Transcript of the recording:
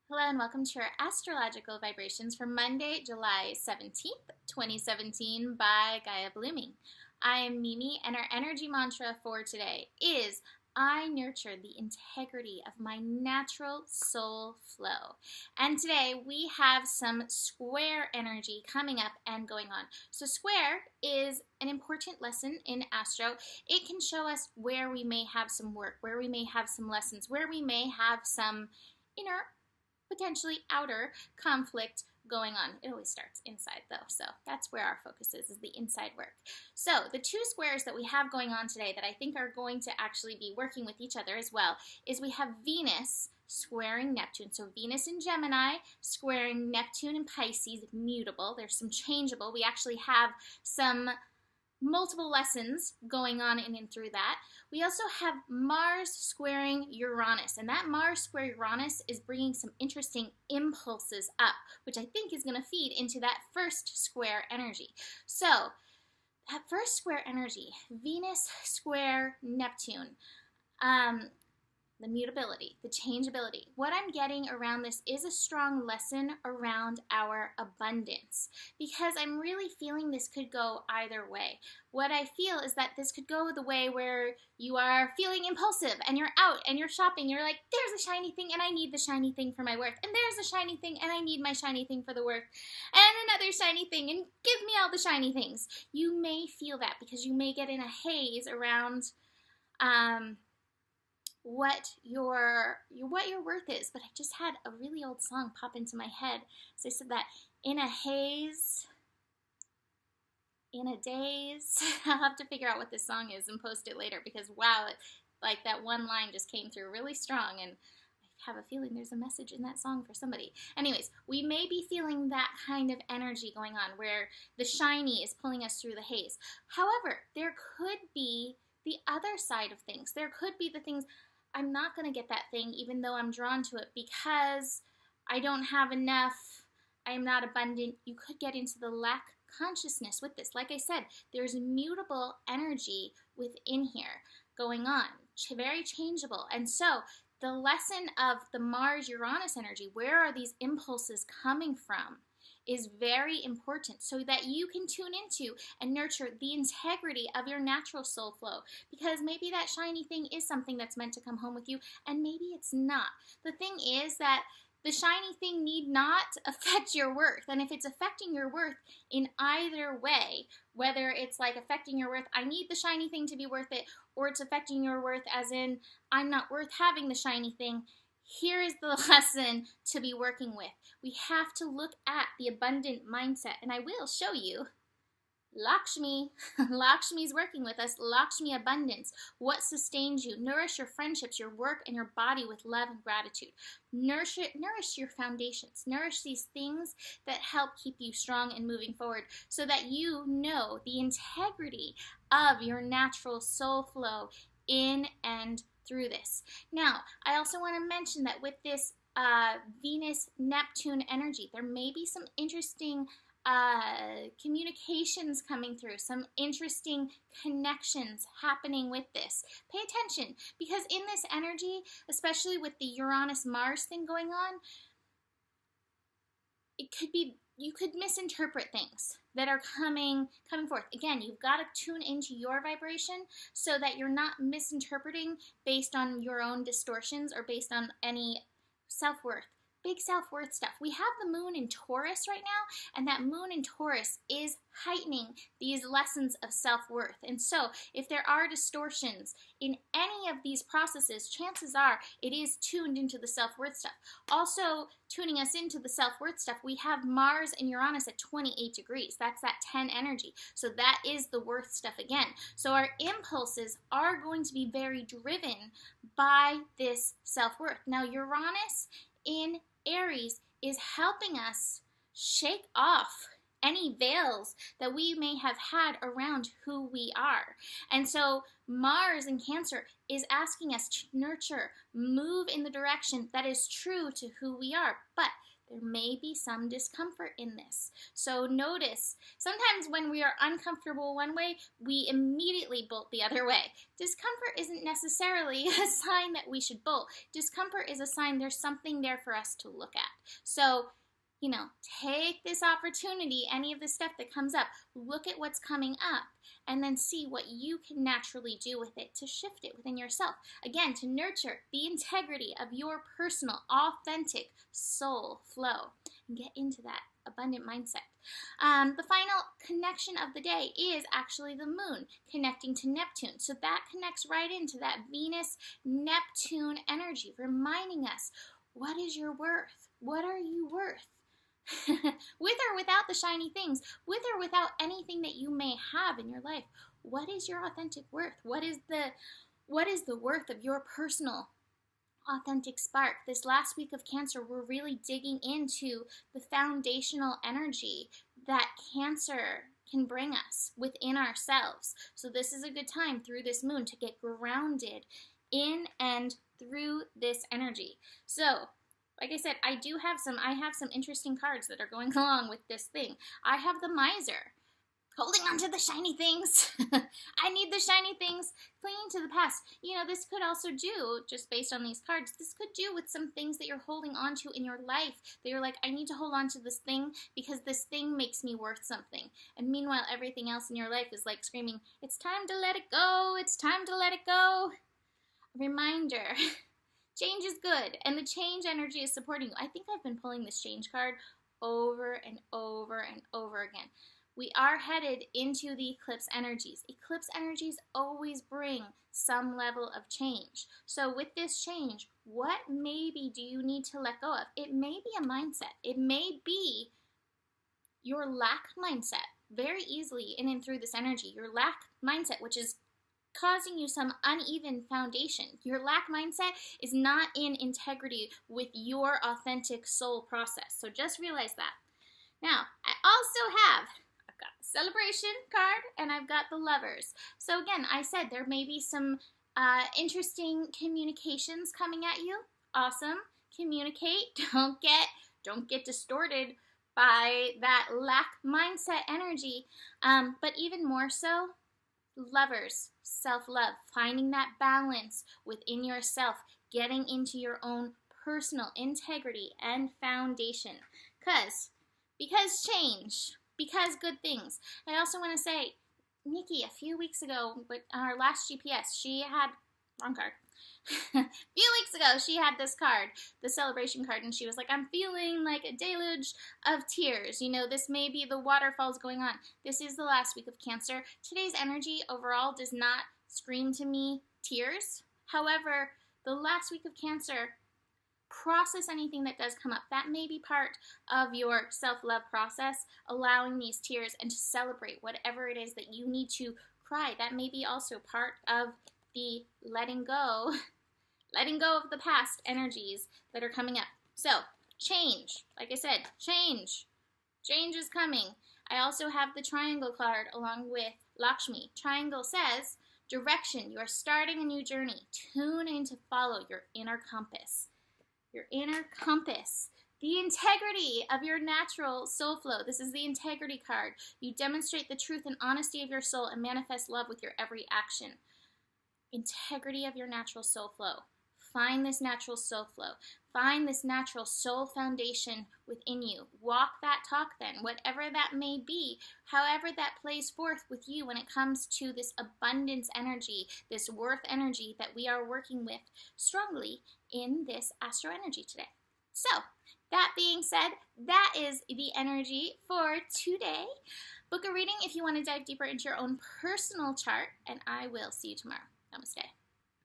Hello and welcome to our astrological vibrations for Monday, July 17th, 2017 by Gaia Blooming. I am Mimi and our energy mantra for today is I nurture the integrity of my natural soul flow. And today we have some square energy coming up and going on. So square is an important lesson in astro. It can show us where we may have some work, where we may have some lessons, where we may have some inner potentially outer conflict going on. It always starts inside though, so that's where our focus is the inside work. So the two squares that we have going on today that I think are going to actually be working with each other as well is we have Venus squaring Neptune. So Venus in Gemini squaring Neptune in Pisces, mutable. There's some changeable. We actually have some multiple lessons going on in and through that. We also have Mars squaring Uranus, and that Mars square Uranus is bringing some interesting impulses up, which I think is going to feed into that first square energy. So that first square energy, Venus square Neptune, the mutability, the changeability. What I'm getting around this is a strong lesson around our abundance, because I'm really feeling this could go either way. What I feel is that this could go the way where you are feeling impulsive and you're out and you're shopping. You're like, there's a shiny thing and I need the shiny thing for my work. And there's a shiny thing and I need my shiny thing for the work. And another shiny thing and give me all the shiny things. You may feel that because you may get in a haze around what your worth is. But I just had a really old song pop into my head. So I said that, in a haze, in a daze. I'll have to figure out what this song is and post it later, because wow, like that one line just came through really strong, and I have a feeling there's a message in that song for somebody. Anyways, we may be feeling that kind of energy going on where the shiny is pulling us through the haze. However, there could be the other side of things. There could be the things, I'm not going to get that thing even though I'm drawn to it because I don't have enough, I am not abundant. You could get into the lack consciousness with this. Like I said, there's mutable energy within here going on, very changeable. And so the lesson of the Mars-Uranus energy, where are these impulses coming from, is very important so that you can tune into and nurture the integrity of your natural soul flow, because maybe that shiny thing is something that's meant to come home with you and maybe it's not. The thing is that the shiny thing need not affect your worth, and if it's affecting your worth in either way, whether it's like affecting your worth, I need the shiny thing to be worth it, or it's affecting your worth as in I'm not worth having the shiny thing, here is the lesson to be working with. We have to look at the abundant mindset, and I will show you Lakshmi. Lakshmi's working with us. Lakshmi abundance. What sustains you? Nourish your friendships, your work, and your body with love and gratitude. Nourish your foundations. Nourish these things that help keep you strong and moving forward so that you know the integrity of your natural soul flow in and through this. Now, I also want to mention that with this Venus-Neptune energy, there may be some interesting communications coming through, some interesting connections happening with this. Pay attention, because in this energy, especially with the Uranus-Mars thing going on, it could be, you could misinterpret things that are coming forth. Again, you've got to tune into your vibration so that you're not misinterpreting based on your own distortions or based on any self-worth. Big self-worth stuff. We have the moon in Taurus right now, and that moon in Taurus is heightening these lessons of self-worth. And so if there are distortions in any of these processes, chances are it is tuned into the self-worth stuff. Also tuning us into the self-worth stuff, we have Mars and Uranus at 28 degrees. That's that 10 energy. So that is the worth stuff again. So our impulses are going to be very driven by this self-worth. Now Uranus in Aries is helping us shake off any veils that we may have had around who we are. And so Mars in Cancer is asking us to nurture, move in the direction that is true to who we are. But There may be some discomfort in this. So notice, sometimes when we are uncomfortable one way, we immediately bolt the other way. Discomfort isn't necessarily a sign that we should bolt. Discomfort is a sign there's something there for us to look at. So, take this opportunity, any of the stuff that comes up, look at what's coming up, and then see what you can naturally do with it to shift it within yourself. Again, to nurture the integrity of your personal, authentic soul flow and get into that abundant mindset. The final connection of the day is actually the moon connecting to Neptune. So that connects right into that Venus-Neptune energy, reminding us, what is your worth? What are you worth? With or without the shiny things, with or without anything that you may have in your life, what is your authentic worth? What is the worth of your personal authentic spark? This last week of Cancer, we're really digging into the foundational energy that Cancer can bring us within ourselves. So this is a good time through this moon to get grounded in and through this energy. So, like I said, I have some interesting cards that are going along with this thing. I have the Miser, holding on to the shiny things. I need the shiny things, clinging to the past. This could also do, just based on these cards, this could do with some things that you're holding on to in your life, that you're like, I need to hold on to this thing because this thing makes me worth something. And meanwhile, everything else in your life is like screaming, it's time to let it go, it's time to let it go. A reminder. Change is good, and the change energy is supporting you. I think I've been pulling this change card over and over and over again. We are headed into the eclipse energies. Eclipse energies always bring some level of change. So with this change, what maybe do you need to let go of? It may be a mindset. It may be your lack mindset very easily in and through this energy. Your lack mindset, which is causing you some uneven foundation. Your lack mindset is not in integrity with your authentic soul process. So just realize that. Now, I've got the Celebration card and I've got the Lovers. So again, I said there may be some interesting communications coming at you. Awesome. Communicate. Don't get distorted by that lack mindset energy. But even more so, Lovers, self-love, finding that balance within yourself, getting into your own personal integrity and foundation. Because change, because good things. I also want to say, Nikki, a few weeks ago, with our last GPS, she had, wrong card. A few weeks ago, she had this card, the Celebration card, and she was like, I'm feeling like a deluge of tears. This may be the waterfalls going on. This is the last week of Cancer. Today's energy overall does not scream to me tears. However, the last week of Cancer, process anything that does come up. That may be part of your self-love process, allowing these tears and to celebrate whatever it is that you need to cry. That may be also part of the letting go of the past energies that are coming up. So, change. Like I said, change. Change is coming. I also have the Triangle card along with Lakshmi. Triangle says, direction. You are starting a new journey. Tune in to follow your inner compass. Your inner compass. The integrity of your natural soul flow. This is the Integrity card. You demonstrate the truth and honesty of your soul and manifest love with your every action. Integrity of your natural soul flow. Find this natural soul flow. Find this natural soul foundation within you. Walk that talk then, whatever that may be, however that plays forth with you when it comes to this abundance energy, this worth energy that we are working with strongly in this astro energy today. So, that being said, that is the energy for today. Book a reading if you want to dive deeper into your own personal chart, and I will see you tomorrow. Namaste.